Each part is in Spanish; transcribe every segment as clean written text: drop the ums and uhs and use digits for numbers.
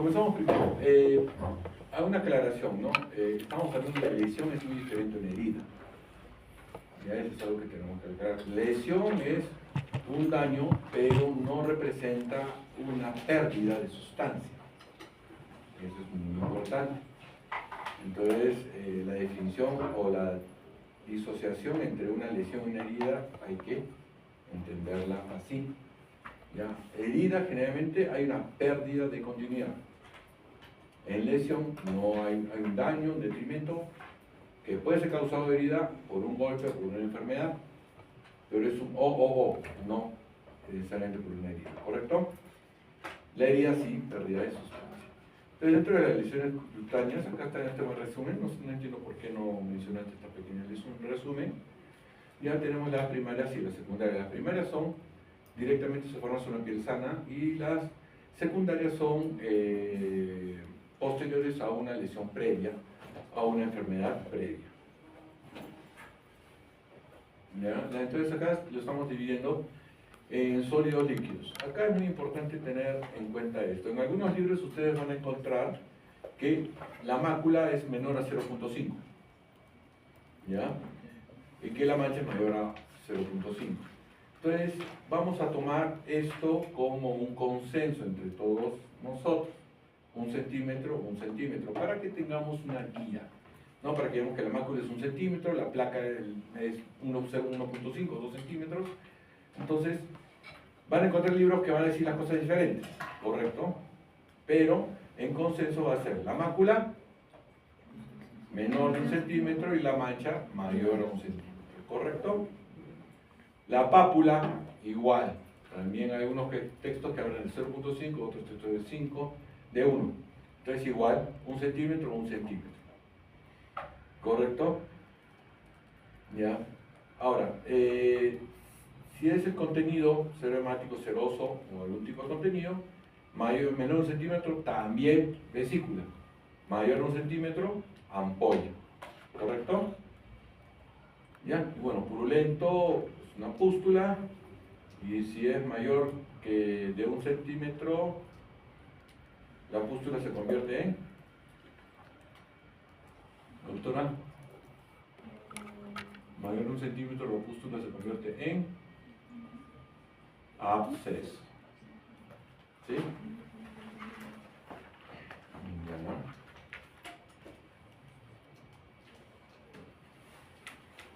comenzamos primero. Hago una aclaración, ¿no? Estamos hablando de lesión, es muy diferente a una herida. Ya eso es algo que tenemos que aclarar. Lesión es un daño, pero no representa una pérdida de sustancia. Eso es muy importante. Entonces, la definición o la disociación entre una lesión y una herida hay que entenderla así. ¿Ya? Herida, generalmente hay una pérdida de continuidad. En lesión no hay un daño, un detrimento que puede ser causado de herida por un golpe o por una enfermedad, pero es un no necesariamente por una herida, ¿correcto? La herida sí, pérdida de sustancia. Entonces, dentro de las lesiones cutáneas, acá está en este resumen, no entiendo por qué no mencionaste esta pequeña resumen. Ya tenemos las primarias y las secundarias. Las primarias son directamente se forman sobre la piel sana y las secundarias son posteriores a una lesión previa, a una enfermedad previa. ¿Ya? Entonces acá lo estamos dividiendo en sólidos líquidos. Acá es muy importante tener en cuenta esto. En algunos libros ustedes van a encontrar que la mácula es menor a 0.5, ¿ya? Y que la mancha es mayor a 0.5. Entonces, vamos a tomar esto como un consenso entre todos nosotros. 1 centímetro, para que tengamos una guía. ¿No? Para que veamos que la mácula es 1 centímetro, la placa es 1.5 o 2 centímetros. Entonces, van a encontrar libros que van a decir las cosas diferentes, ¿correcto? Pero en consenso va a ser la mácula menor de 1 centímetro y la mancha mayor a 1 centímetro, ¿correcto? La pápula, igual. También hay unos textos que hablan de 0.5, otros textos de 5, de 1. Entonces igual, 1 centímetro o 1 centímetro. ¿Correcto? ¿Ya? Ahora, si es el contenido ceremático, seroso o algún tipo de contenido, menor a 1 centímetro, también vesícula. Mayor a 1 centímetro, ampolla. ¿Correcto? ¿Ya? Y bueno, purulento es una pústula, y si es mayor que de 1 centímetro, la pústula se convierte en, doctora, mayor de 1 centímetro, la pústula se convierte en absceso. ¿Sí? Ya.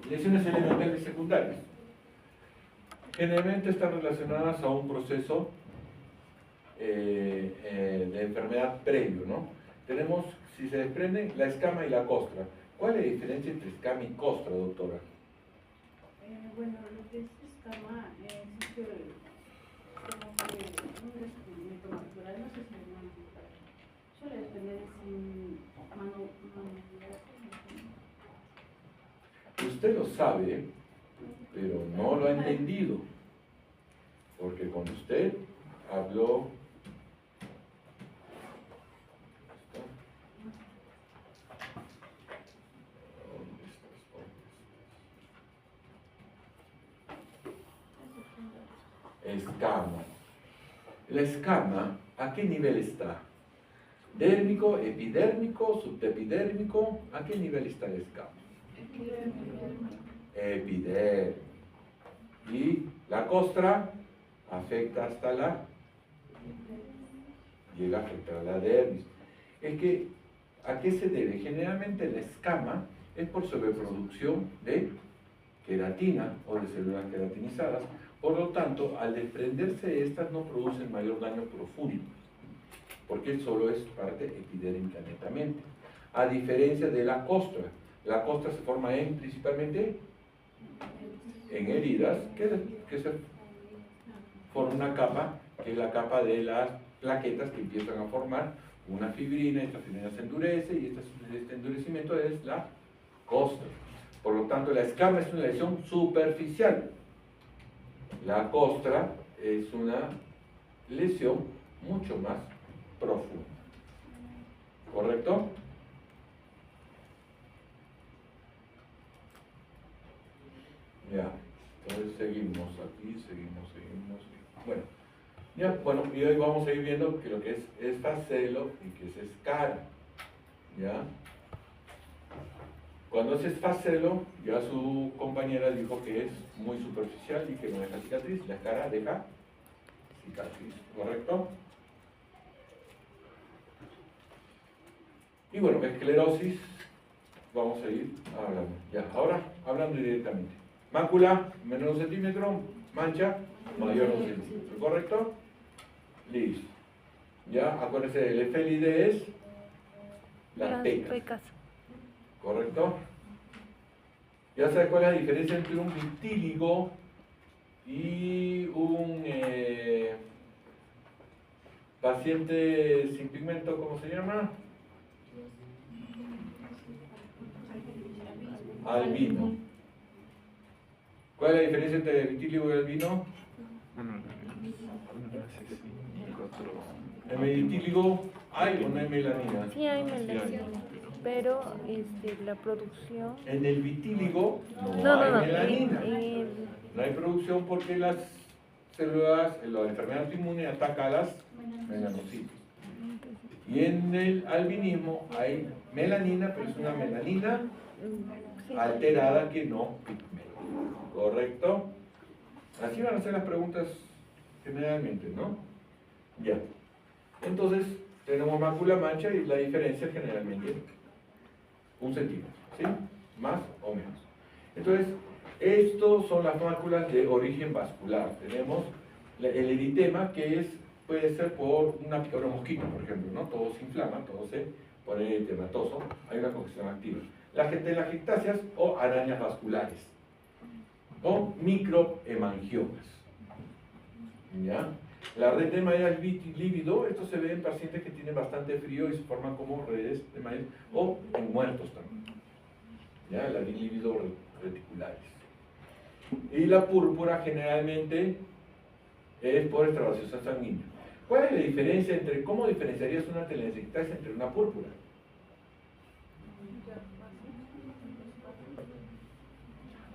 Lesiones elementales secundarias. Generalmente están relacionadas a un proceso de enfermedad previo, ¿no? Tenemos, si se desprenden, la escama y la costra. ¿Cuál es la diferencia entre escama y costra, doctora? Bueno, lo que es escama es que como que un descubrimiento natural, no sé si suele depender sin mano. Usted lo sabe, pero no lo ha entendido, porque cuando usted habló escama. La escama, ¿a qué nivel está? ¿Dérmico, epidérmico, subepidérmico? ¿A qué nivel está la escama? Epidérmico. Y la costra afecta hasta llega a afectar a la dermis. ¿A qué se debe? Generalmente la escama es por sobreproducción de queratina o de células queratinizadas. Por lo tanto, al desprenderse de estas no producen mayor daño profundo, porque solo es parte epidérmica netamente. A diferencia de la costra se forma principalmente en heridas, que se forma una capa, que es la capa de las plaquetas que empiezan a formar una fibrina, esta fibrina se endurece y este endurecimiento es la costra. Por lo tanto, la escama es una lesión superficial. La costra es una lesión mucho más profunda. ¿Correcto? Ya, entonces seguimos aquí, seguimos. Bueno, ya Ya, bueno, y hoy vamos a ir viendo que lo que es facelo y que es escara. ¿Ya? Cuando es facelo, ya su compañera dijo que es muy superficial y que no deja cicatriz. La escara deja cicatriz, ¿correcto? Y bueno, esclerosis, vamos a ir hablando. Ya, ahora hablando directamente. Mácula, menor de 1 centímetro, mancha, mayor de 1 centímetro, ¿correcto? Listo. Ya, acuérdense, el efélide es las pecas. ¿Correcto? Ya sabes cuál es la diferencia entre un vitíligo y un paciente sin pigmento, ¿cómo se llama? Albino. ¿Cuál es la diferencia entre el vitíligo y el albino? En el vitíligo hay o no hay melanina. Sí hay melanina, pero la producción... En el vitíligo no hay melanina. No hay producción porque las células, la enfermedad autoinmune ataca a las melanocitos. Y en el albinismo hay melanina, pero es una melanina alterada que no pigmenta. ¿Correcto? Así van a ser las preguntas generalmente, ¿no? Ya. Entonces, tenemos mácula, mancha y la diferencia generalmente 1 centímetro, ¿sí? Más o menos. Entonces, estos son las máculas de origen vascular. Tenemos el eritema, que puede ser por una picadura de mosquito, por ejemplo, ¿no? Todo se inflama, todo se pone eritematoso, hay una congestión activa. Las telangiectasias o arañas vasculares, o microhemangiomas. ¿Ya? La red de Maillard lívido, esto se ve en pacientes que tienen bastante frío y se forman como redes de Maillard, o en muertos también. ¿Ya? La lívido reticulares. Y la púrpura generalmente es por extravasación sanguínea. ¿Cuál es la diferencia entre, cómo diferenciarías una telangiectasia entre una púrpura?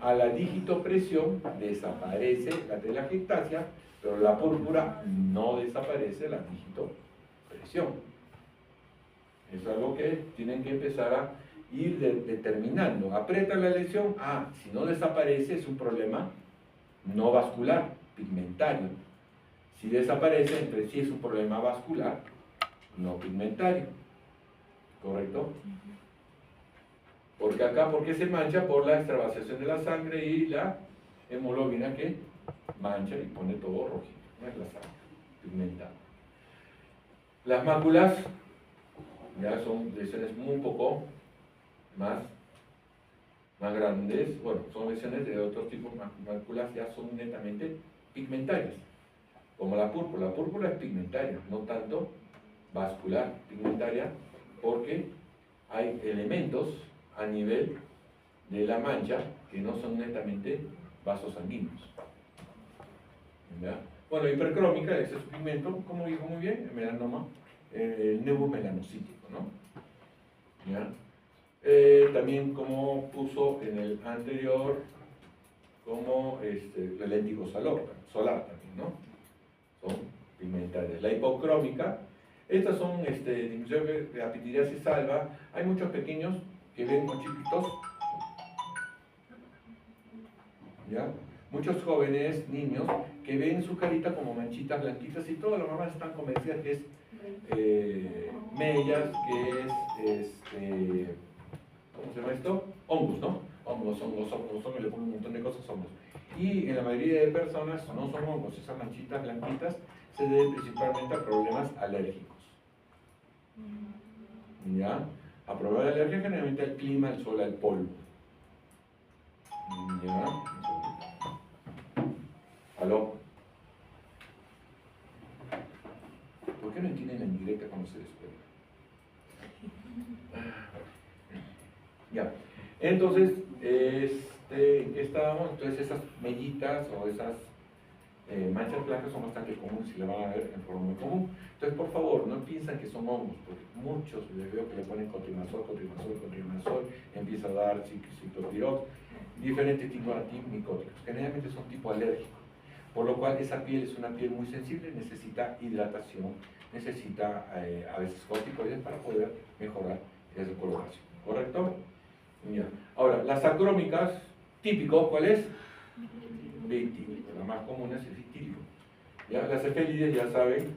A la digitopresión desaparece la telangiectasia, pero la púrpura no desaparece la digitopresión. Es algo que tienen que empezar a ir determinando. Aprieta la lesión, si no desaparece es un problema no vascular, pigmentario. Si desaparece, entonces sí es un problema vascular, no pigmentario. ¿Correcto? Porque acá, ¿por qué se mancha? Por la extravasación de la sangre y la hemoglobina que mancha y pone todo rojito. No es la sangre pigmentada. Las máculas ya son lesiones un poco más grandes. Bueno, son lesiones de otro tipo. Máculas ya son netamente pigmentarias, como la púrpura. La púrpura es pigmentaria, no tanto vascular, pigmentaria, porque hay elementos a nivel de la mancha que no son netamente vasos sanguíneos. ¿Ya? Bueno, hipercrómica, ese es pigmento, como dijo muy bien, el melanoma, el neuromelanocítico, ¿no? ¿Ya? También como puso en el anterior, como el léntico solar también, ¿no? Son pigmentarias. La hipocrómica, estas son de apitiriasis alba, hay muchos pequeños que ven muy chiquitos, ¿ya? Muchos jóvenes, niños, que ven su carita como manchitas blanquitas y todas las mamás están convencidas que es mellas, que es, ¿cómo se llama esto? Hongos, ¿no? Hongos, le pongo un montón de cosas, hongos. Y en la mayoría de personas no son hongos, esas manchitas blanquitas se deben principalmente a problemas alérgicos. ¿Ya? A problemas de alergia generalmente al clima, al sol, al polvo. ¿Ya? ¿Aló? ¿Por qué no entienden la indirecta cuando se despierta? Ya. Entonces, ¿en qué estábamos? Entonces esas mellitas o esas manchas blancas son bastante comunes y le van a ver en forma muy común. Entonces, por favor, no piensan que son hongos, porque muchos les veo que le ponen cotrimazol, empieza a dar ciclopirox, diferentes tipos de antimicóticos, generalmente son tipo alérgicos. por lo cual esa piel es una piel muy sensible, necesita hidratación, necesita a veces corticoides para poder mejorar esa coloración, ¿correcto? Ya. Ahora, las acrómicas, típico, ¿cuál es? Vitíligo, la más común es el vitíligo. ¿Ya? Las efélides, ya saben,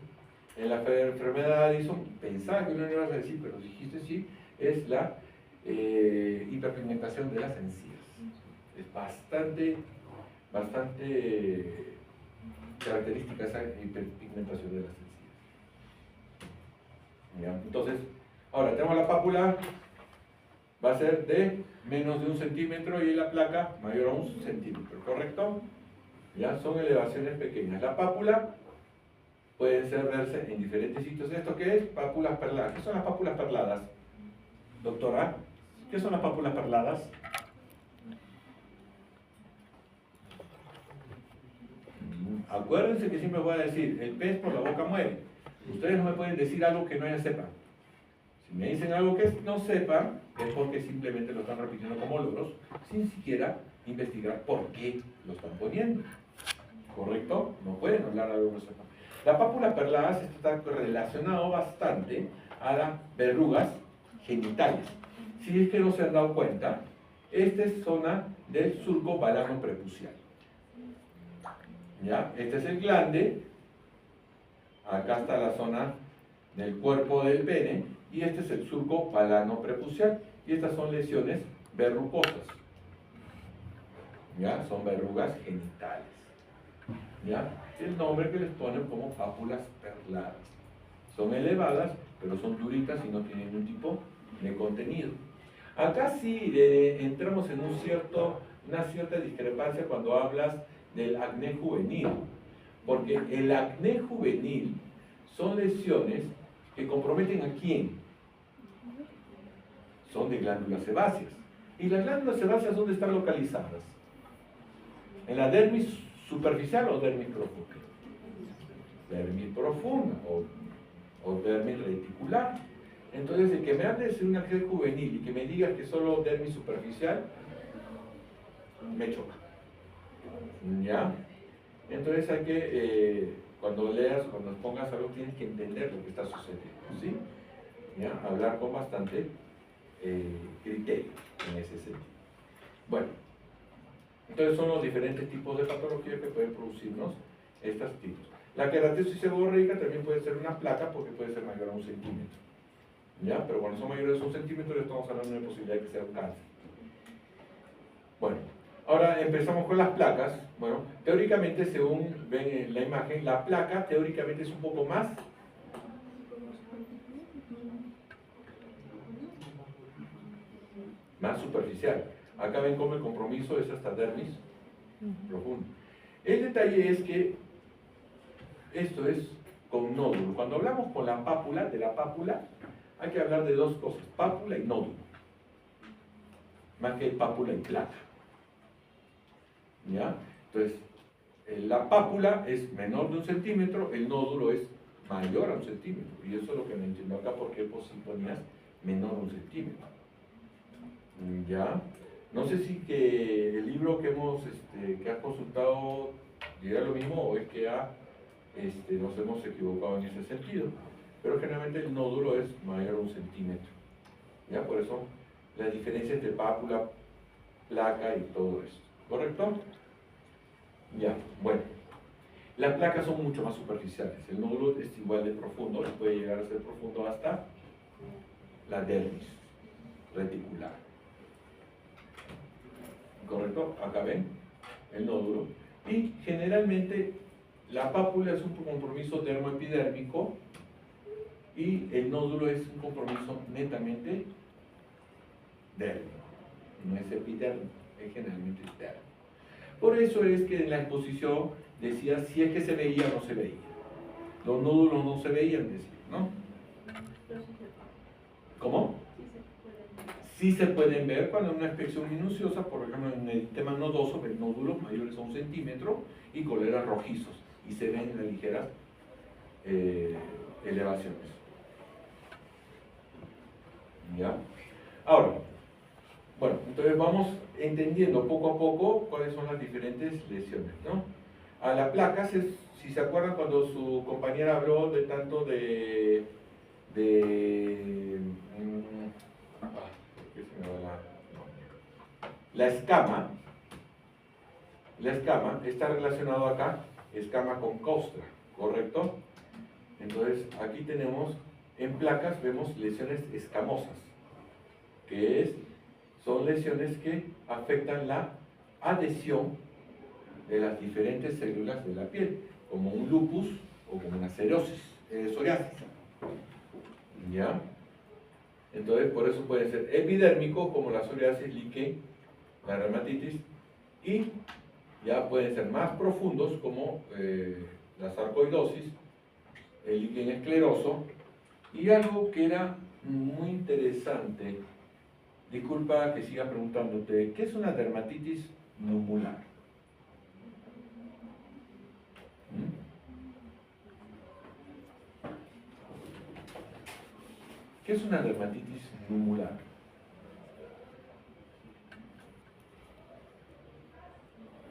en la enfermedad de Addison, pensaba que no le ibas a decir, pero dijiste sí, es la hiperpigmentación de las encías. Es bastante característica esa hiperpigmentación de las encías. ¿Ya? Entonces, ahora tenemos la pápula, va a ser de menos de 1 centímetro y la placa mayor a 1 centímetro, ¿correcto? Ya son elevaciones pequeñas. La pápula puede verse en diferentes sitios. ¿Esto qué es? Pápulas perladas. ¿Qué son las pápulas perladas? Doctora, ¿qué son las pápulas perladas? Acuérdense que siempre voy a decir, el pez por la boca muere. Ustedes no me pueden decir algo que no ya sepan. Si me dicen algo que no sepan, es porque simplemente lo están repitiendo como logros, sin siquiera investigar por qué lo están poniendo. ¿Correcto? No pueden hablar de algo que no sepan. La pápula perlada está relacionado bastante a las verrugas genitales. Si es que no se han dado cuenta, esta es zona del surco balano prepucial. ¿Ya? Este es el glande, acá está la zona del cuerpo del pene, y este es el surco balano prepucial, y estas son lesiones verrucosas. ¿Ya? Son verrugas genitales. ¿Ya? El nombre que les ponen como pápulas perladas. Son elevadas, pero son duritas y no tienen ningún tipo de contenido. Acá sí entramos en una cierta discrepancia cuando hablas del acné juvenil, porque el acné juvenil son lesiones que comprometen ¿a quién? Son de glándulas sebáceas. ¿Y las glándulas sebáceas dónde están localizadas? ¿En la dermis superficial o dermis profunda? Dermis profunda o dermis reticular. Entonces, el que me hable de un acné juvenil y que me diga que solo dermis superficial, me choca. ¿Ya? Entonces hay que, cuando leas, cuando pongas algo, tienes que entender lo que está sucediendo, ¿sí? ¿Ya? Hablar con bastante criterio en ese sentido. Bueno, entonces son los diferentes tipos de patologías que pueden producirnos estos tipos. La queratosis seborreica también puede ser una placa porque puede ser mayor a 1 centímetro. ¿Ya? Pero cuando son mayores a 1 centímetro ya estamos hablando de una posibilidad de que sea un cáncer. Bueno, ahora empezamos con las placas. Bueno, teóricamente, según ven en la imagen, la placa teóricamente es un poco más superficial. Acá ven cómo el compromiso es hasta dermis profundo. El detalle es que esto es con nódulo. Cuando hablamos con la pápula, de la pápula, hay que hablar de dos cosas, pápula y nódulo, más que pápula y placa. ¿Ya? Entonces, la pápula es menor de 1 centímetro, el nódulo es mayor a 1 centímetro. Y eso es lo que no entiendo acá, porque pues, si ponías menor a 1 centímetro. ¿Ya? No sé si que el libro que que has consultado diga lo mismo o es que nos hemos equivocado en ese sentido. Pero generalmente el nódulo es mayor a 1 centímetro. ¿Ya? Por eso las diferencias entre pápula, placa y todo esto. ¿Correcto? Ya, bueno. Las placas son mucho más superficiales. El nódulo es igual de profundo, puede llegar a ser profundo hasta la dermis reticular. ¿Correcto? Acá ven el nódulo. Y generalmente la pápula es un compromiso dermoepidérmico y el nódulo es un compromiso netamente dérmico. No es epidérmico, es generalmente dérmico. Por eso es que en la exposición decía si es que se veía o no se veía. Los nódulos no se veían, decía, ¿no? ¿Cómo? Sí se pueden ver cuando en una inspección minuciosa, por ejemplo en el tema nodoso, ven nódulos mayores a 1 centímetro y coleras rojizos y se ven en las ligeras elevaciones. ¿Ya? Ahora, bueno, entonces vamos entendiendo poco a poco cuáles son las diferentes lesiones, ¿no? a la placa, si se acuerdan cuando su compañera habló de tanto ¿qué se me va la escama? La escama está relacionado acá, escama con costra, ¿correcto? Entonces, aquí tenemos, en placas vemos lesiones escamosas, que son lesiones que afectan la adhesión de las diferentes células de la piel, como un lupus o como una psoriasis. ¿Ya? Entonces, por eso pueden ser epidérmicos, como la psoriasis, líquen, la dermatitis, y ya pueden ser más profundos, como la sarcoidosis, el líquen escleroso, y algo que era muy interesante. Disculpa que siga preguntándote, ¿qué es una dermatitis numular? ¿Qué es una dermatitis numular?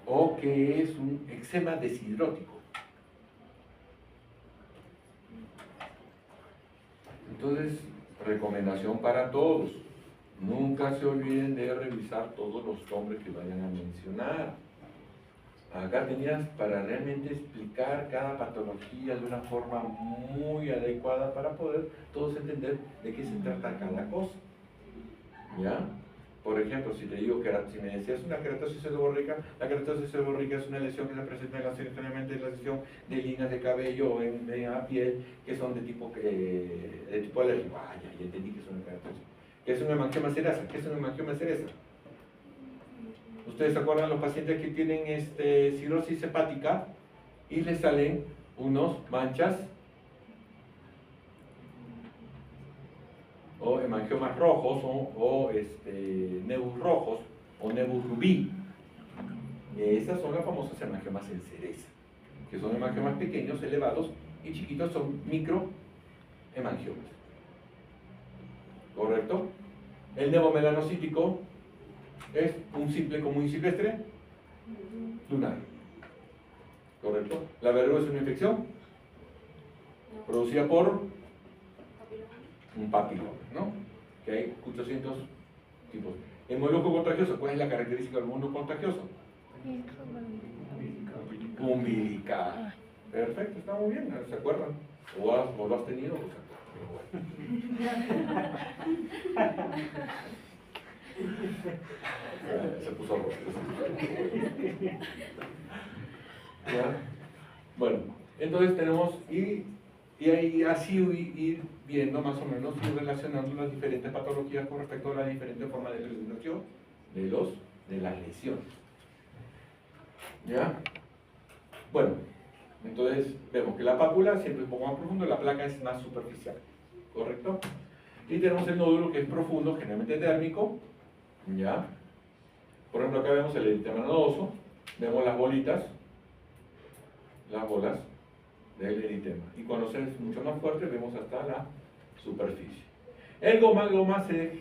¿O qué es un eczema deshidrótico? Entonces, recomendación para todos. Nunca se olviden de revisar todos los nombres que vayan a mencionar. Acá tenías para realmente explicar cada patología de una forma muy adecuada para poder todos entender de qué se trata cada cosa. ¿Ya? Por ejemplo, si te digo si me decías una queratosis seborreica, la queratosis seborreica es una lesión que se presenta generalmente en la lesión de líneas de cabello en la piel que son de tipo alérgico. Ya entendí que es una queratosis. ¿Qué es una hemangioma serasa? ¿Qué es una hemangioma serasa? ¿Ustedes se acuerdan los pacientes que tienen cirrosis hepática y les salen unos manchas o hemangiomas rojos o nebus rojos o nebus rubí? Esas son las famosas hemangiomas en cereza, que son hemangiomas pequeños, elevados y chiquitos, son microhemangiomas. ¿Correcto? El nevomelanocítico es un simple común silvestre lunar. ¿Correcto? La verruga es una infección producida por un papiloma, ¿no? Que hay 800 tipos. El molusco contagioso, ¿cuál es la característica del molusco contagioso? Umbilical. Perfecto, está muy bien, ¿se acuerdan? ¿O lo has tenido? Se puso rojo. ¿Ya? Bueno, entonces tenemos y ahí así ir viendo más o menos y relacionando las diferentes patologías con respecto a las diferentes formas de presentación de las lesiones. ¿Ya? Bueno, entonces vemos que la pápula siempre es un poco más profundo, la placa es más superficial, ¿correcto? Y tenemos el nódulo que es profundo, generalmente dérmico, ¿ya? Por ejemplo, acá vemos el eritema nodoso, vemos las bolitas, las bolas del eritema. Y cuando es mucho más fuerte, vemos hasta la superficie. El goma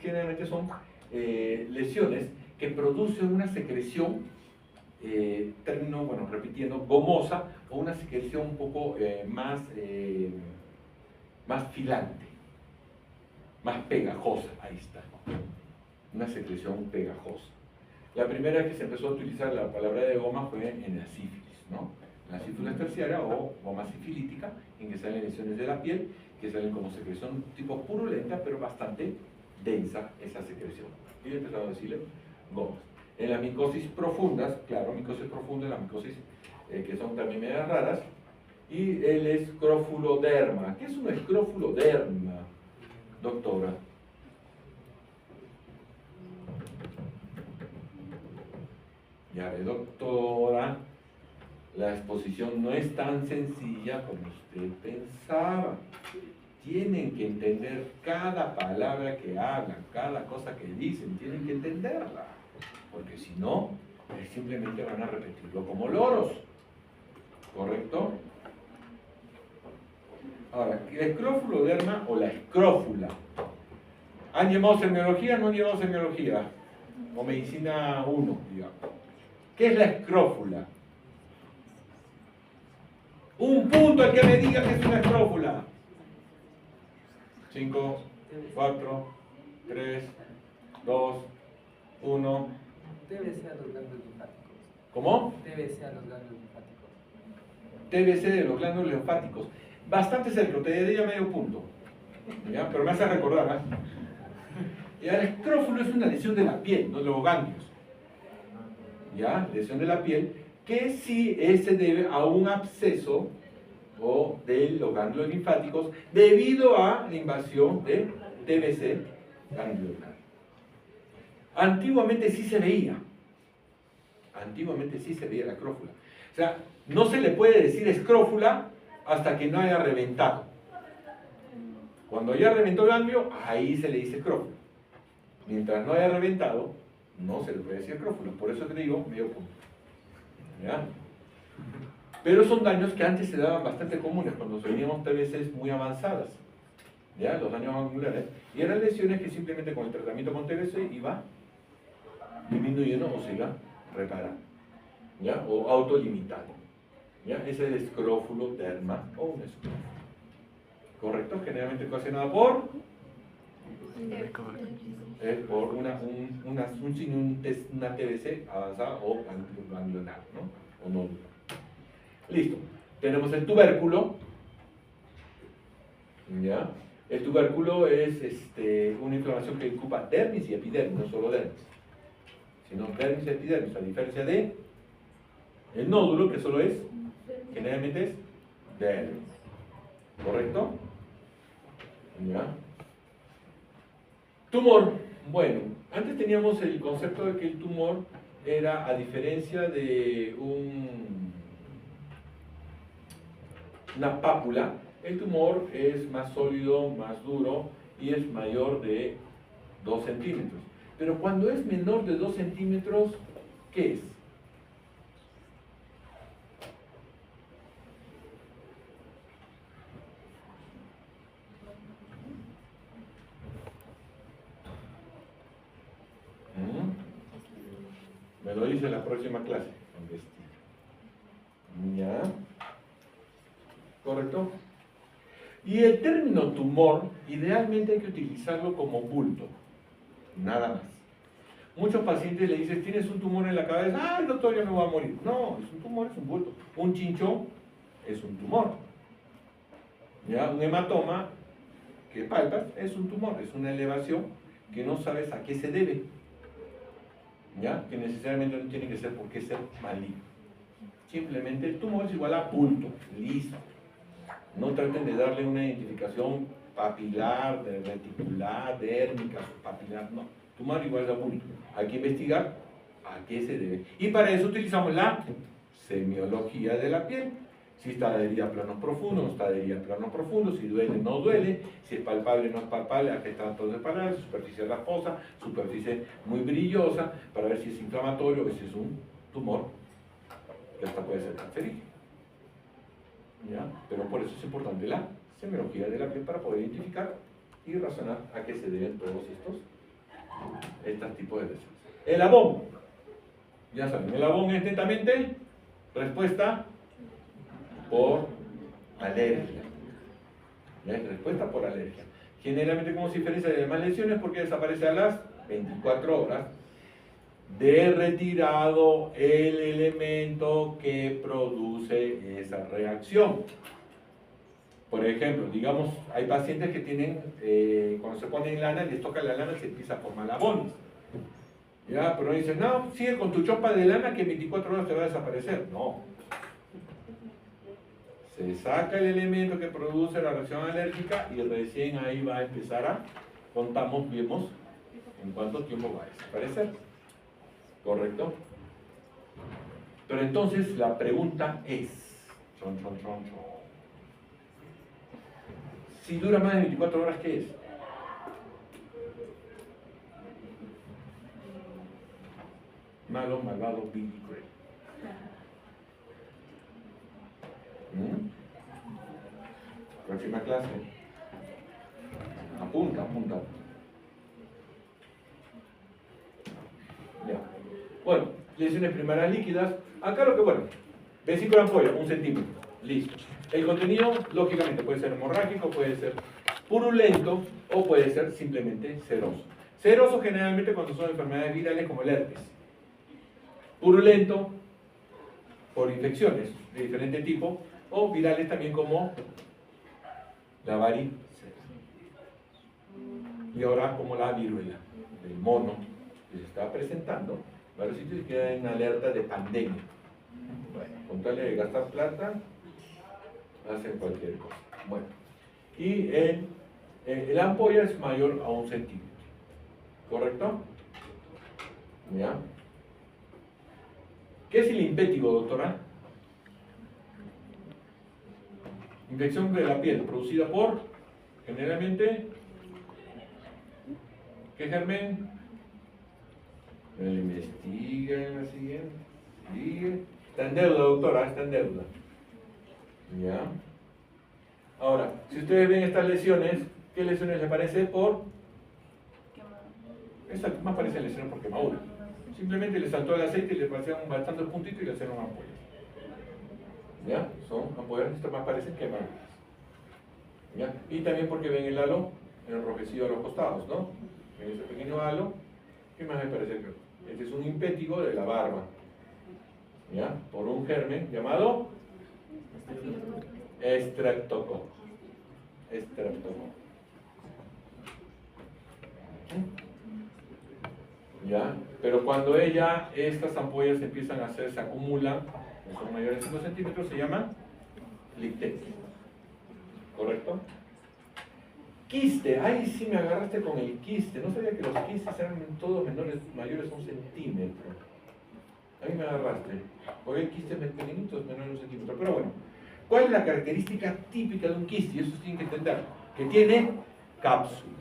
generalmente son lesiones que producen una secreción, término, bueno, repitiendo, gomosa, o una secreción un poco más filante, más pegajosa, ahí está, una secreción pegajosa. La primera vez que se empezó a utilizar la palabra de goma fue en la sífilis, ¿no? La sífilis terciaria o goma sifilítica, en que salen lesiones de la piel, que salen como secreción tipo purulenta, pero bastante densa esa secreción. Y empezaron a decirle gomas. En las micosis profundas, claro, micosis profunda, las micosis que son también medias raras, y el escrofuloderma. ¿Qué es un escrofuloderma, doctora? Ya ve, doctora, la exposición no es tan sencilla como usted pensaba. Tienen que entender cada palabra que hablan, cada cosa que dicen, tienen que entenderla. Porque si no, simplemente van a repetirlo como loros. ¿Correcto? Ahora, ¿el escrofuloderma o la escrófula? ¿Han llevado semiología o no han llevado semiología? O medicina 1, digamos. ¿Qué es la escrófula? Un punto al que me diga que es una escrófula. 5, 4, 3, 2, 1. TBC a los ganglios linfáticos. ¿Cómo? TBC a los ganglios linfáticos. TBC de los ganglios linfáticos. Bastante cerca, te daría medio punto. ¿Ya? Pero me hace recordar, ¿eh? El escrófulo es una lesión de la piel, no de los ganglios. ¿Ya? Lesión de la piel, que sí se debe a un absceso o de los ganglios linfáticos debido a la invasión de TBC ganglionar. Antiguamente sí se veía. Antiguamente sí se veía la escrófula. O sea, no se le puede decir escrófula hasta que no haya reventado. Cuando ya reventó el ganglio, ahí se le dice escrófula. Mientras no haya reventado, no se le puede decir escrófula. Por eso te digo medio punto. ¿Ya? Pero son daños que antes se daban bastante comunes cuando teníamos TBCs muy avanzadas. ¿Ya? Los daños angulares. Y eran lesiones que simplemente con el tratamiento con TBC iba disminuyendo o se iba reparando. ¿Ya? O autolimitando. ¿Ya? Ese es el escrofuloderma o un escrófulo. ¿Correcto? Generalmente ocasionado por una TBC avanzada o ganglionar, ¿no? O nódulo. Listo. Tenemos el tubérculo. ¿Ya? El tubérculo es una inflamación que ocupa dermis y epidermis, no solo dermis, sino dermis y epidermis, a diferencia de el nódulo, que solo es, generalmente es dermis. ¿Correcto? ¿Ya? Tumor. Bueno, antes teníamos el concepto de que el tumor era, a diferencia de una pápula, el tumor es más sólido, más duro y es mayor de 2 centímetros. Pero cuando es menor de 2 centímetros, ¿qué es? Me lo dice en la próxima clase. ¿Ya? ¿Correcto? Y el término tumor, idealmente hay que utilizarlo como bulto. Nada más. Muchos pacientes le dicen, tienes un tumor en la cabeza, ¡ay, doctor, ya me voy a morir! No, es un tumor, es un bulto. Un chinchón es un tumor. ¿Ya? Un hematoma que palpas es un tumor, es una elevación que no sabes a qué se debe. ¿Ya? Que necesariamente no tiene que ser por qué ser maligno. Simplemente el tumor es igual a bulto, listo. No traten de darle una identificación papilar, de reticular, dérmica, subpapilar, no. Tumor igual a bulto. Hay que investigar a qué se debe. Y para eso utilizamos la semiología de la piel. Si está adherida a planos profundos, no está adherida a planos profundos, si duele, no duele, si es palpable, no es palpable, a qué está todo separado, si superficie rasposa, superficie muy brillosa, para ver si es inflamatorio o si es un tumor, que hasta puede ser cancerígeno. ¿Ya? Pero por eso es importante la semiología de la piel para poder identificar y razonar a qué se deben todos estos tipos de lesiones. El abón. Ya saben, el abón es netamente respuesta por alergia. ¿Ya? Respuesta por alergia. Generalmente, ¿cómo se diferencia de demás lesiones? Porque desaparece a las 24 horas de retirado el elemento que produce esa reacción. Por ejemplo, digamos, hay pacientes que tienen, cuando se ponen lana, les toca la lana y se empieza a formar abonos. ¿Ya? Pero dicen, no, sigue con tu chopa de lana que en 24 horas te va a desaparecer. No. Se saca el elemento que produce la reacción alérgica y recién ahí va a empezar a, contamos, vemos en cuánto tiempo va a desaparecer. ¿Correcto? Pero entonces la pregunta es, si dura más de 24 horas, ¿qué es? Malo, malvado, vil y cruel. Próxima clase. Apunta. Ya. Bueno, lesiones primarias líquidas. Acá lo que, bueno, vesícula ampolla, 1 centímetro. Listo. El contenido, lógicamente, puede ser hemorrágico, puede ser purulento o puede ser simplemente seroso. Seroso generalmente cuando son enfermedades virales como el herpes. Purulento por infecciones de diferente tipo o virales también como la varicela. Y ahora como la viruela del mono que se está presentando, varios sitios quedan en alerta de pandemia. Bueno, con tal de gastar plata, hacen cualquier cosa. Bueno, y la ampolla es mayor a 1 centímetro. ¿Correcto? ¿Ya? ¿Qué es el impétigo, doctora? Infección de la piel producida por, generalmente, ¿qué germen? Me lo investigan, la siguiente. Sigue. Está en deuda, doctora, está en deuda. ¿Ya? Ahora, si ustedes ven estas lesiones, ¿qué lesiones le aparece por? Exacto, más parecen lesiones por quemadura. Simplemente le saltó el aceite y le pasaron bastantes puntitos y le hicieron ampollas. ¿Ya? Son ampollas, estas más parecen quemaduras. ¿Ya? Y también porque ven el halo enrojecido a los costados, ¿no? Ven ese pequeño halo. ¿Qué más me parece? Este es un impétigo de la barba. ¿Ya? Por un germen llamado Streptococcus. Streptococcus. ¿Ya? Pero cuando estas ampollas empiezan a hacer, se acumulan, que son mayores de 5 centímetros, se llaman lictetes. ¿Correcto? Quiste, ay sí me agarraste con el quiste, no sabía que los quistes eran todos mayores de 1 centímetro. Ahí me agarraste, porque el quiste es pequeñito, es menor de 1 centímetro, pero bueno. ¿Cuál es la característica típica de un quiste? Y eso se tiene que entender, que tiene cápsula.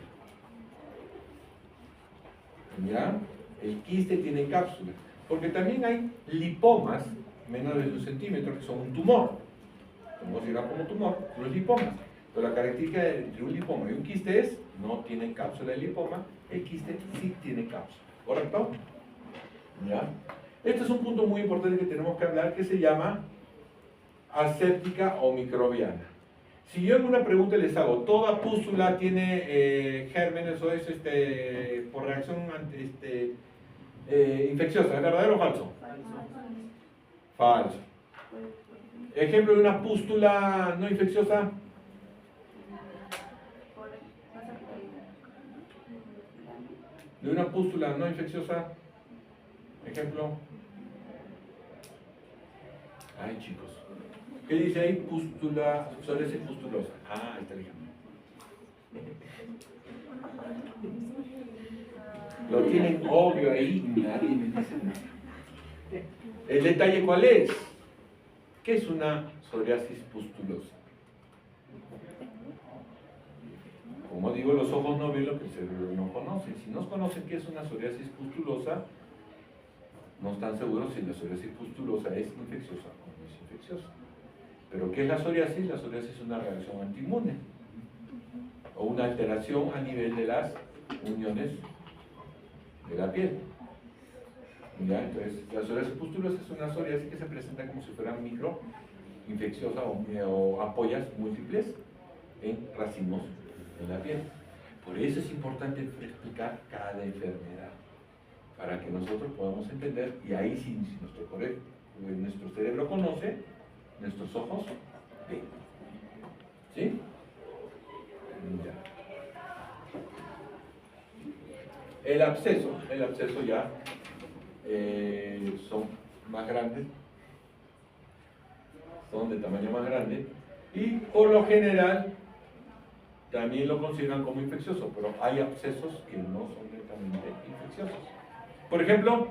¿Ya? El quiste tiene cápsula, porque también hay lipomas menores de 1 centímetro que son un tumor. No se dirá como tumor, los lipomas. Pero la característica entre un lipoma y un quiste es, no tienen cápsula el lipoma, el quiste sí tiene cápsula. ¿Correcto? ¿Ya? Este es un punto muy importante que tenemos que hablar, que se llama aséptica o microbiana. Si yo en una pregunta les hago, ¿toda pústula tiene gérmenes o es por reacción infecciosa? ¿Es verdadero o falso? Falso. Ejemplo de una pústula no infecciosa. De una pústula no infecciosa. Ejemplo. Ay, chicos. ¿Qué dice ahí? Pústula, psoriasis pustulosa. Ah, ahí está el ejemplo. Lo tienen obvio ahí, nadie me dice nada. ¿El detalle cuál es? ¿Qué es una psoriasis pustulosa? Como digo, los ojos no ven lo que el cerebro no conoce. Si no conocen qué es una psoriasis pustulosa, no están seguros si la psoriasis pustulosa es infecciosa o no es infecciosa. ¿Pero qué es la psoriasis? La psoriasis es una reacción antiinmune o una alteración a nivel de las uniones de la piel. ¿Ya? Entonces, la psoriasis pustulosa es una psoriasis que se presenta como si fuera microinfecciosa o ampollas múltiples en racimos de la piel. Por eso es importante explicar cada enfermedad, para que nosotros podamos entender, y ahí sí, si nuestro cerebro conoce, nuestros ojos ven. ¿Sí? Ya. El absceso ya son más grandes, son de tamaño más grande, y por lo general también lo consideran como infeccioso, pero hay abscesos que no son netamente infecciosos. Por ejemplo,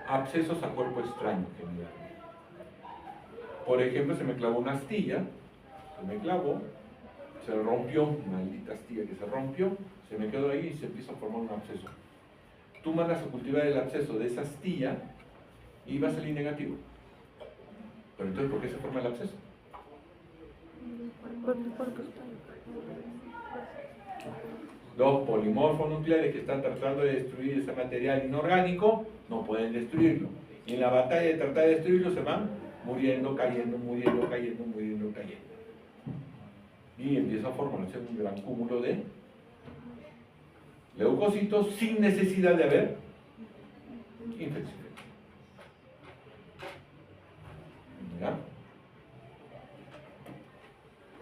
abscesos a cuerpo extraño generalmente. Por ejemplo, se me clavó una astilla, se rompió, maldita astilla que se rompió, se me quedó ahí y se empieza a formar un absceso. Tú mandas a cultivar el absceso de esa astilla y va a salir negativo. Pero entonces, ¿por qué se forma el absceso? Los polimorfos nucleares que están tratando de destruir ese material inorgánico no pueden destruirlo. Y en la batalla de tratar de destruirlo se van muriendo, cayendo, muriendo, cayendo, muriendo, cayendo. Y empieza a formarse un gran cúmulo de leucocitos sin necesidad de haber infección. ¿Ya?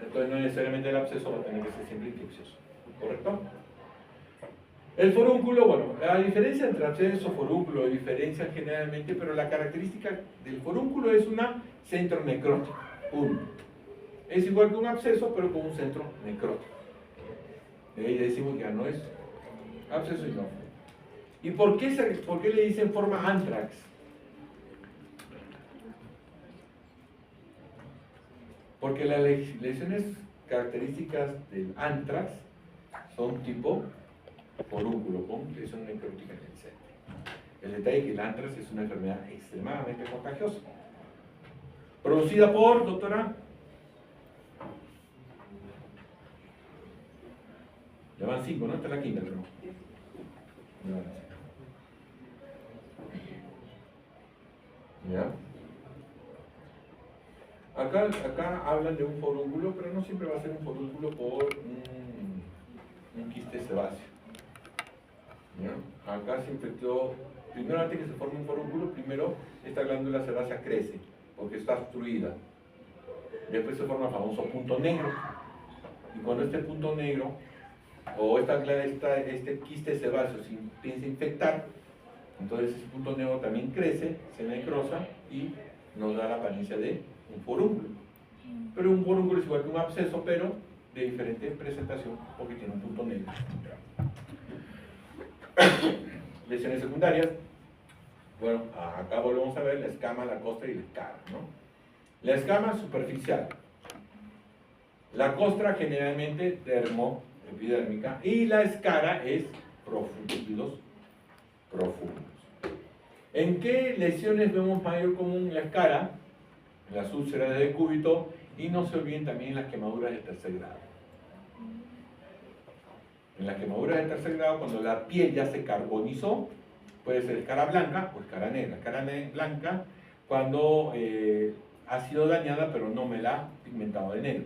Entonces no necesariamente el absceso va a tener que ser siempre infeccioso. ¿Correcto? El forúnculo, bueno, la diferencia entre absceso y forúnculo diferencia generalmente, pero la característica del forúnculo es una centro necrótico. Es igual que un absceso, pero con un centro necrótico. Y ahí decimos que ya no es absceso y no. ¿Y por qué le dicen forma anthrax? Porque las lesiones características del anthrax son tipo forúnculo con lesión necrótica en el centro. El detalle es que el anthrax es una enfermedad extremadamente contagiosa. Producida por, doctora, ya van 5, ¿no? Esta es la quinta, pero no. ¿Ya? Acá hablan de un forúnculo, pero no siempre va a ser un forúnculo por un quiste sebáceo. ¿Ya? Acá se infectó, primero antes que se forme un forúnculo, primero esta glándula sebácea crece, porque está obstruida. Después se forma el famoso punto negro. Y cuando este punto negro, o este quiste sebáceo se empieza a infectar, entonces ese punto negro también crece, se necrosa y nos da la apariencia de un forúnculo. Pero un forúnculo es igual que un absceso, pero de diferente presentación porque tiene un punto negro. Lesiones secundarias. Bueno, acá volvemos a ver la escama, la costra y la escara, ¿no? La escama superficial. La costra generalmente termoepidérmica y la escara es profundos. ¿En qué lesiones vemos mayor común la escara? En las úlceras de decúbito y no se olviden también las quemaduras de tercer grado. En las quemaduras de tercer grado, cuando la piel ya se carbonizó, puede ser escara blanca o escara negra. Escara blanca cuando ha sido dañada pero no me la ha pigmentado de negro.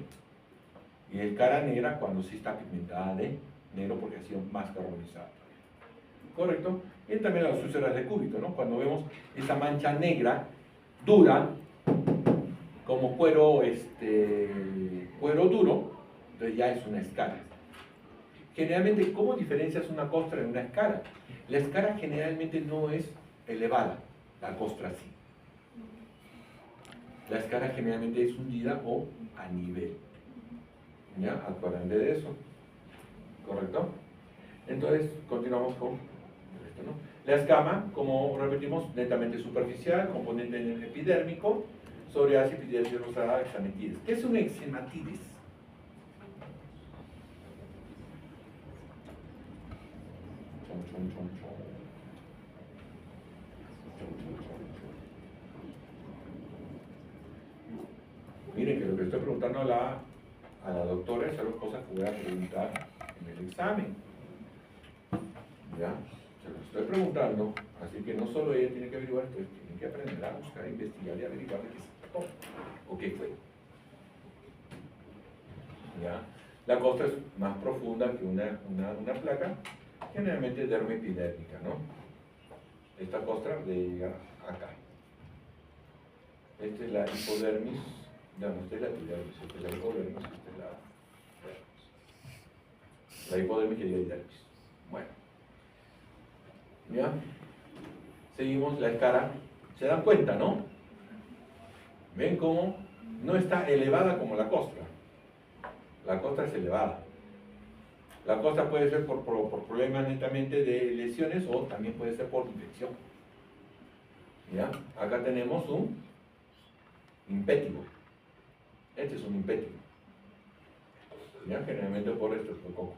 Y escara negra cuando sí está pigmentada de negro porque ha sido más carbonizada. ¿Correcto? Y también las úlceras de decúbito, ¿no? Cuando vemos esa mancha negra, dura, como cuero duro, entonces ya es una escara. Generalmente, ¿cómo diferencias una costra de una escara? La escara generalmente no es elevada, la costra sí. La escara generalmente es hundida o a nivel. ¿Ya? Acuérdense de eso. ¿Correcto? Entonces, continuamos con esto, ¿no? La escama, como repetimos, netamente superficial, componente epidérmico, psoriasis, epidermis rosada, exematitis. ¿Qué es un exematitis? Miren que lo que estoy preguntando a la doctora es algo cosas que voy a preguntar en el examen. ¿Ya? Se lo estoy preguntando, así que no solo ella tiene que averiguar, entonces tiene que aprender a buscar, a investigar y averiguar de qué se trató o qué fue. ¿Ya? La costra es más profunda que una placa, generalmente dermoepidérmica, ¿no? Esta costra llega acá. Esta es la hipodermis, no, esta es la epidermis, esta es la hipodermis, esta es la dermis. La hipodermis que llega a dermis. Bueno. ¿Ya? Seguimos la escara. ¿Se dan cuenta, no? ¿Ven cómo no está elevada como la costra? La costra es elevada. La costra puede ser por problemas netamente de lesiones o también puede ser por infección. ¿Ya? Acá tenemos un impétigo. Este es un impétigo. ¿Ya? Generalmente por esto es por coco.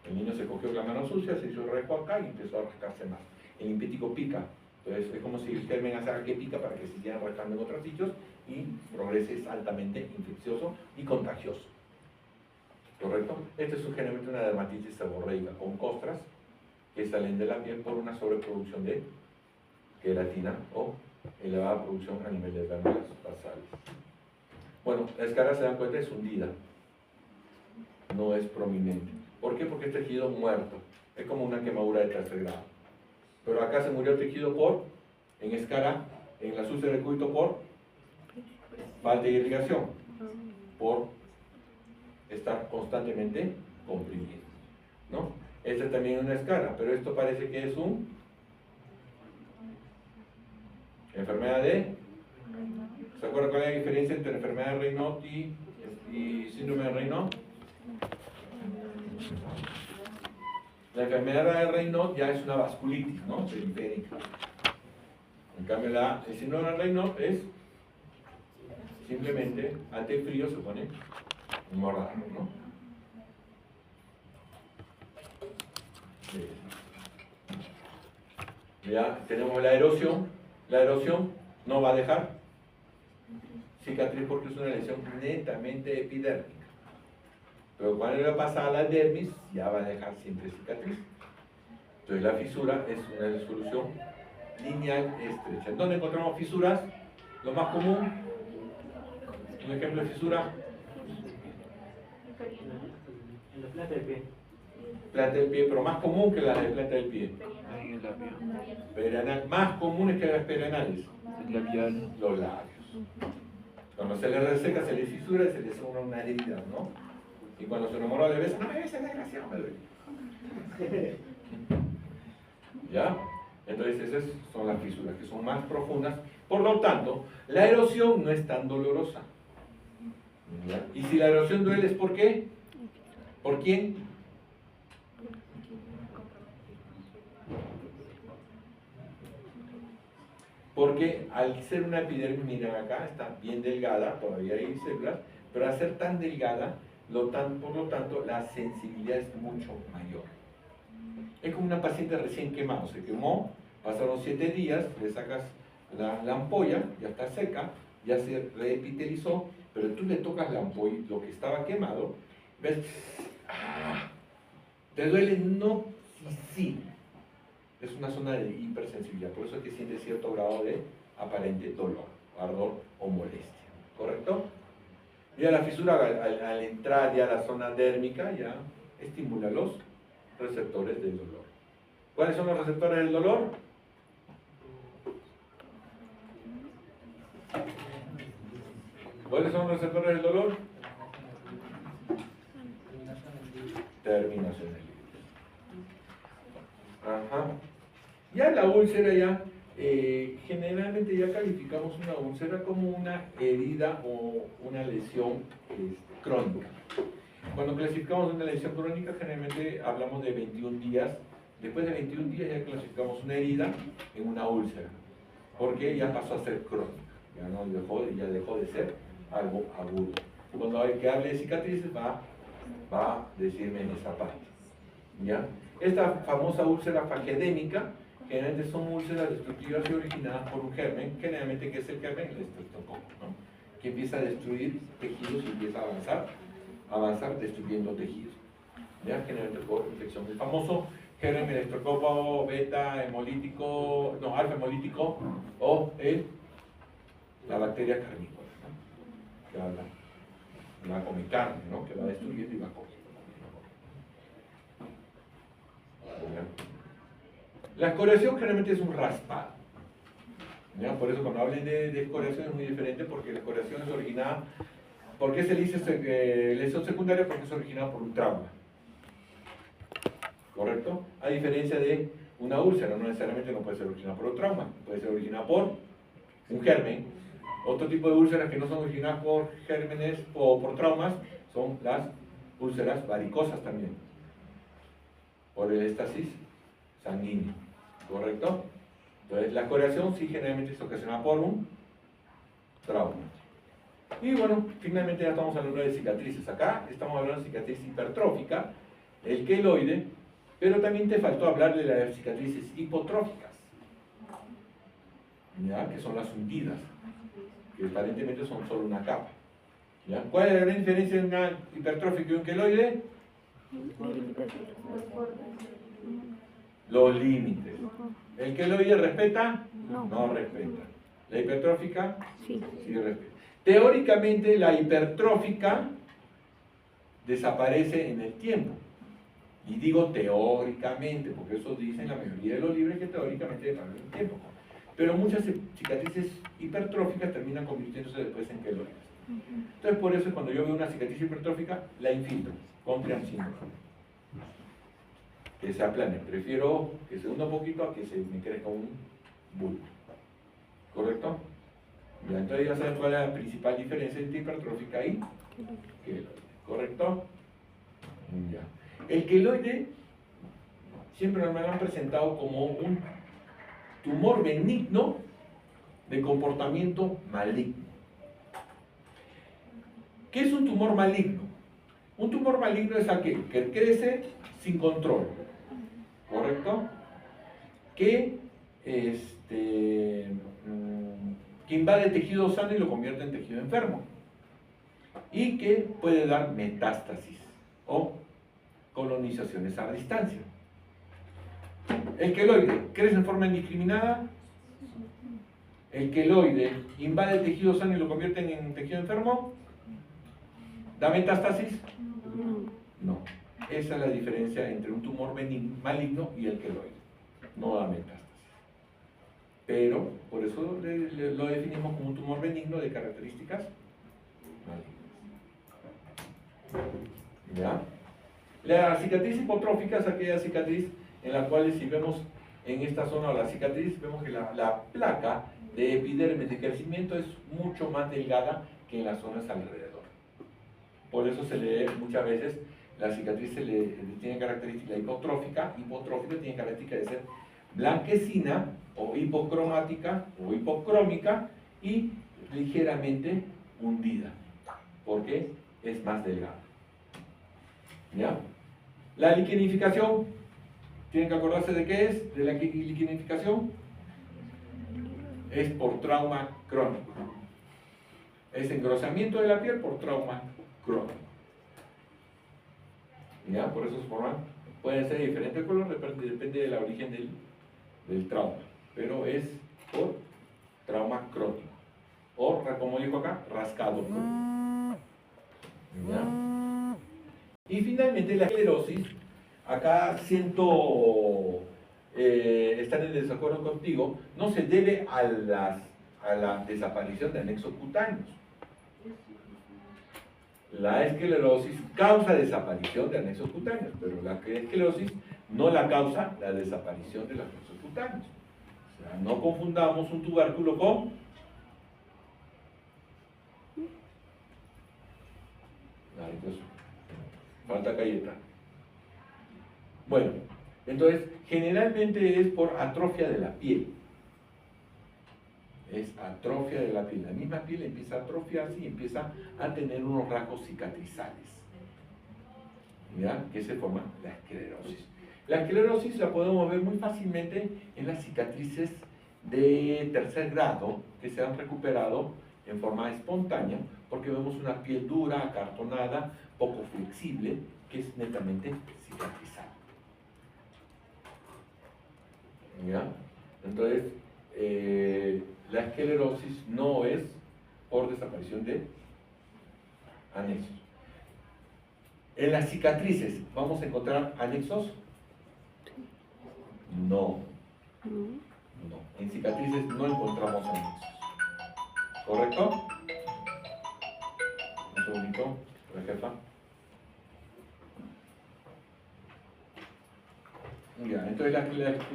El niño se cogió la mano sucia, se hizo el resco acá y empezó a rascarse más. El impético pica. Entonces es como si el germen haga que pica para que se sigan rascando en otros sitios y progrese, es altamente infeccioso y contagioso. ¿correcto? Esta es generalmente una dermatitis seborreica con costras que salen de la piel por una sobreproducción de queratina o elevada producción a nivel de glándulas basales. Bueno, la escara, se dan cuenta, es hundida, no es prominente. ¿Por qué? Porque es tejido muerto, es como una quemadura de tercer grado. Pero acá se murió el tejido en escara, en las úlceras del cúbito por falta de irrigación, por estar constantemente comprimido, ¿no? Esta también es una escara, pero esto parece que es enfermedad de... ¿Se acuerdan cuál es la diferencia entre enfermedad de Raynaud y síndrome de Raynaud? La enfermedad de Raynaud ya es una vasculitis, ¿no? Periférica. En cambio, el síndrome de Raynaud es simplemente, ante el frío se pone morado, ¿no? Ya tenemos la erosión. La erosión no va a dejar cicatriz porque es una lesión netamente epidérmica. Pero cuando le pasa a la dermis, ya va a dejar siempre cicatriz. Entonces la fisura es una solución lineal estrecha. ¿En dónde encontramos fisuras? Lo más común, un ejemplo de fisura. En la planta del pie. Planta del pie, pero más común que la de planta del pie. Ahí en la labio. Perianal, más comunes que las perianales. El labial. Los labios. Cuando se le reseca, se le fisura y se le hace una herida, ¿no? Y cuando se enamora de besa, no me beses, desgraciado, me duele. ¿Ya? Entonces esas son las fisuras, que son más profundas. Por lo tanto, la erosión no es tan dolorosa. ¿Ya? Y si la erosión duele, ¿es por qué? ¿Por quién? Porque al ser una epidermis, miren acá, está bien delgada, todavía hay células, pero al ser tan delgada, por lo tanto, la sensibilidad es mucho mayor. Es como una paciente recién quemada, se quemó, pasaron 7 días, le sacas la ampolla, ya está seca, ya se reepitelizó, pero tú le tocas la ampolla, lo que estaba quemado, ves, ¿te duele? No, sí. Es una zona de hipersensibilidad, por eso es que siente cierto grado de aparente dolor, ardor o molestia, ¿correcto? Ya la fisura al entrar ya a la zona dérmica ya estimula los receptores del dolor. ¿Cuáles son los receptores del dolor? ¿Cuáles son los receptores del dolor? Terminación del líquido. Ajá. Ya la úlcera ya, generalmente ya calificamos una úlcera como una herida o una lesión crónica. Cuando clasificamos una lesión crónica, generalmente hablamos de 21 días. Después de 21 días ya clasificamos una herida en una úlcera, porque ya pasó a ser crónica, ya dejó de ser algo agudo. Cuando hay que hable de cicatrices va a decirme en esa parte. ¿Ya? Esta famosa úlcera fagedémica, generalmente son úlceras destructivas y originadas por un germen, generalmente que es el germen, el estreptococo, ¿no? Que empieza a destruir tejidos y empieza a avanzar destruyendo tejidos. ¿Ya? Generalmente por infección. El famoso germen estreptococo, beta hemolítico, no, alfa hemolítico o la bacteria carnívora, ¿no? Que va a comer carne, ¿no? Que va destruyendo y va comiendo. La escoriación generalmente es un raspado. ¿Ya? Por eso cuando hablen de escoriación es muy diferente, porque la escoriación es originada. ¿Por qué se le dice lesión secundaria? Porque es originada por un trauma. ¿Correcto? A diferencia de una úlcera, no necesariamente no puede ser originada por un trauma, puede ser originada por un germen. Otro tipo de úlceras que no son originadas por gérmenes o por traumas son las úlceras varicosas también, por el éstasis sanguíneo, ¿correcto? Entonces la escoriación sí generalmente es ocasionada por un trauma. Y bueno, finalmente ya estamos hablando de cicatrices. Acá estamos hablando de cicatriz hipertrófica, el queloide, pero también te faltó hablar de las cicatrices hipotróficas, ¿ya? Que son las hundidas, que aparentemente son solo una capa. ¿Ya? ¿Cuál es la gran diferencia de una hipertrófica y un queloide? Los bordes. Los límites. ¿El queloide respeta? No. No respeta. ¿La hipertrófica? Sí. Sí respeta. Teóricamente la hipertrófica desaparece en el tiempo. Y digo teóricamente, porque eso dicen la mayoría de los libros que teóricamente desaparece en el tiempo. Pero muchas cicatrices hipertróficas terminan convirtiéndose después en queloides. Entonces por eso cuando yo veo una cicatriz hipertrófica, la infiltro con triamcinolona. Que se aplane. Prefiero que se hunda un poquito a que se me crezca un bulto. ¿Correcto? Ya, entonces ya saben cuál es la principal diferencia entre hipertrófica y queloide. ¿Correcto? Ya. El queloide siempre nos lo han presentado como un tumor benigno de comportamiento maligno. ¿Qué es un tumor maligno? Un tumor maligno es aquel que crece sin control, ¿correcto? Que invade tejido sano y lo convierte en tejido enfermo. Y que puede dar metástasis o colonizaciones a distancia. El queloide crece en forma indiscriminada. El queloide invade el tejido sano y lo convierte en tejido enfermo. ¿Da metástasis? No. Esa es la diferencia entre un tumor maligno y el queloide. No da metástasis. Pero, por eso lo definimos como un tumor benigno de características malignas. ¿Ya? La cicatriz hipotrófica es aquella cicatriz en la cual, si vemos en esta zona la cicatriz, vemos que la placa de epidermis de crecimiento es mucho más delgada que en las zonas alrededor. Por eso se le muchas veces la cicatriz tiene característica hipotrófica tiene característica de ser blanquecina o hipocromática o hipocrómica y ligeramente hundida, porque es más delgada. ¿Ya? La liquenificación, ¿tienen que acordarse de qué es? De la liquenificación. Es por trauma crónico. Es engrosamiento de la piel por trauma crónico. ¿Ya? Por eso se forman, pueden ser de diferente color, depende del origen del trauma, pero es por trauma crónico. O, como dijo acá, rascado crónico. ¿Ya? Y finalmente la esclerosis, acá siento estar en desacuerdo contigo, no se debe a la desaparición de anexos cutáneos. La esclerosis causa desaparición de anexos cutáneos, pero la esclerosis no la causa la desaparición de los anexos cutáneos. O sea, no confundamos un tubérculo con entonces, falta Cayetano. Bueno, entonces generalmente es por atrofia de la piel. Es atrofia de la piel. La misma piel empieza a atrofiarse y empieza a tener unos rasgos cicatrizales. ¿Ya? Que se forma la esclerosis. La esclerosis la podemos ver muy fácilmente en las cicatrices de tercer grado que se han recuperado en forma espontánea, porque vemos una piel dura, acartonada, poco flexible, que es netamente cicatrizada. ¿Ya? Entonces, la esclerosis no es por desaparición de anexos. En las cicatrices, ¿vamos a encontrar anexos? No. No. En cicatrices no encontramos anexos. ¿Correcto? Un segundito, la jefa. Ya, entonces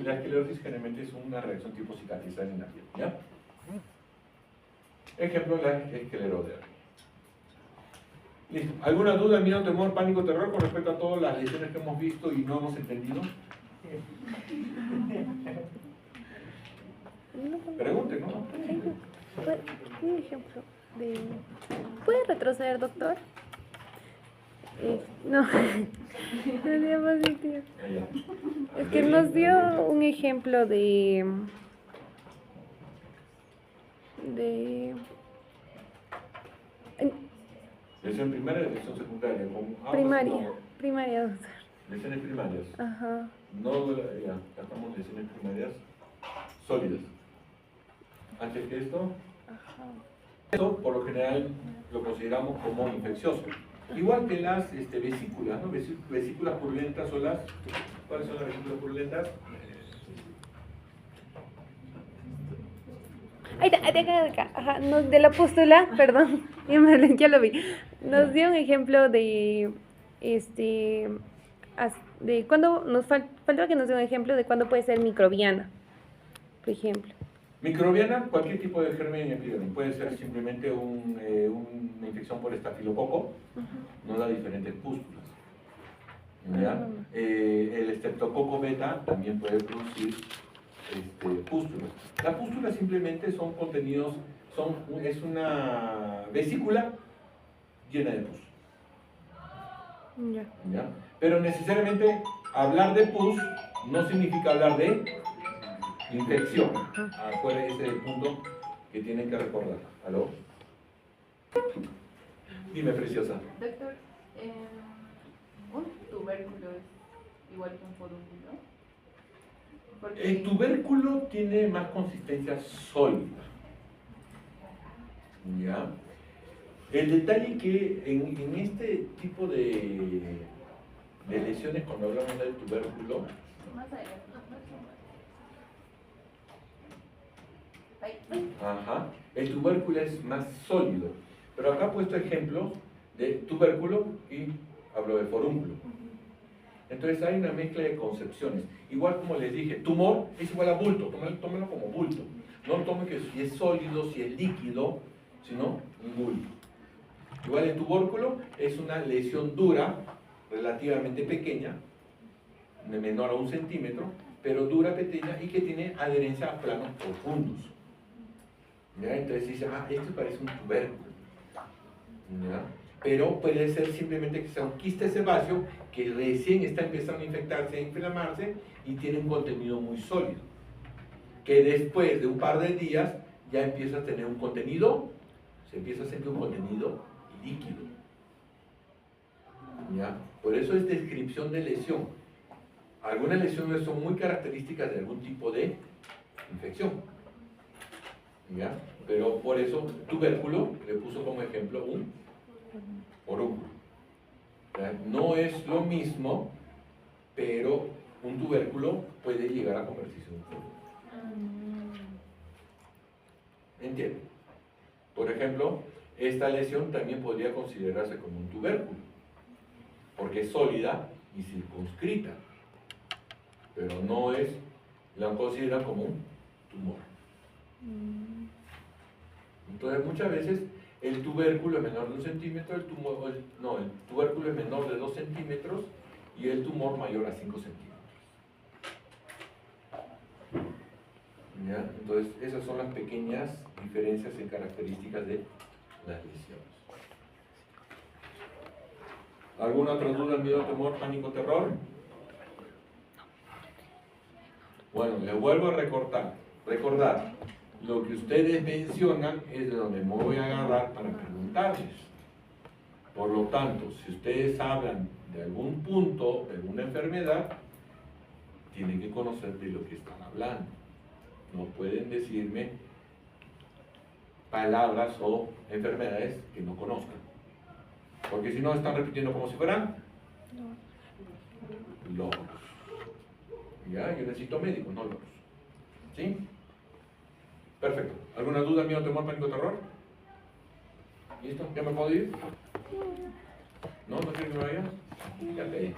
la esclerosis generalmente es una reacción tipo cicatrizal en la piel. ¿Ya? Ejemplo, la esclerodermia. Listo. ¿Alguna duda, miedo, temor, pánico, terror con respecto a todas las lesiones que hemos visto y no hemos entendido? Pregunten, ¿no? Un ejemplo de... ¿Puede retroceder, doctor? No, no diapositiva. Es que nos dio un ejemplo de Lesión primaria y lesión secundaria. Primaria. Primaria, doctor. Lesiones primarias. Ajá. No, ya estamos lesiones primarias sólidas. Antes que esto, esto por lo general lo consideramos como infeccioso. Igual que las vesículas, ¿no? Vesículas purulentas o las... ¿Cuáles son las vesículas purulentas? Ahí está, de acá. Ajá, de la pústula, perdón, ya lo vi. Nos dio un ejemplo de de cuándo nos faltaba que nos dé un ejemplo de cuándo puede ser microbiana, por ejemplo. Microbiana, cualquier tipo de germen epidémico. Puede ser simplemente una infección por estafilococo, nos da diferentes pústulas. ¿Ya? El estreptococo beta también puede producir pústulas. Las pústulas simplemente son contenidos, es una vesícula llena de pus. Ya. ¿Ya? Pero necesariamente hablar de pus no significa hablar de infección. Acuérdense del punto que tienen que recordar. ¿Aló? Dime, preciosa. Doctor, un tubérculo es igual que un forúnculo. Porque El tubérculo tiene más consistencia sólida. ¿Ya? El detalle que en este tipo de lesiones, cuando hablamos del tubérculo, más adelante. ajá, el tubérculo es más sólido. Pero acá he puesto ejemplos de tubérculo y hablo de forúnculo. Entonces hay una mezcla de concepciones. Igual como les dije, tumor es igual a bulto, tómenlo como bulto. No lo tomen que si es sólido, si es líquido, sino un bulto. Igual el tubérculo es una lesión dura, relativamente pequeña, de menor a 1 centímetro, pero dura, pequeña y que tiene adherencia a planos profundos. ¿Ya? Entonces dice, esto parece un tubérculo. ¿Ya? Pero puede ser simplemente que sea un quiste sebáceo que recién está empezando a infectarse, a inflamarse y tiene un contenido muy sólido. Que después de un par de días ya empieza a tener un contenido, se empieza a sentir un contenido líquido. ¿Ya? Por eso es descripción de lesión. Algunas lesiones son muy características de algún tipo de infección. ¿Ya? Pero por eso tubérculo le puso como ejemplo un forúnculo. No es lo mismo, pero un tubérculo puede llegar a convertirse en un forúnculo. ¿Entienden? Por ejemplo, esta lesión también podría considerarse como un tubérculo, porque es sólida y circunscrita, pero no es, la consideran como un tumor. Entonces muchas veces el tubérculo es menor de 1 centímetro, el tubérculo es menor de 2 centímetros y el tumor mayor a 5 centímetros. ¿Ya? Entonces esas son las pequeñas diferencias en características de las lesiones. ¿Alguna otra duda, miedo, temor, pánico, terror? Bueno, les vuelvo a recordar, lo que ustedes mencionan es de donde me voy a agarrar para preguntarles. Por lo tanto, si ustedes hablan de algún punto, de alguna enfermedad, tienen que conocer de lo que están hablando. No pueden decirme palabras o enfermedades que no conozcan. Porque si no, están repitiendo como si fueran loros. ¿Ya? Yo necesito médicos, no loros. ¿Sí? Perfecto. ¿Alguna duda, miedo, temor, pánico, terror? ¿Listo? ¿Ya me puedo ir? ¿No? ¿No quieren que me vaya? Ya te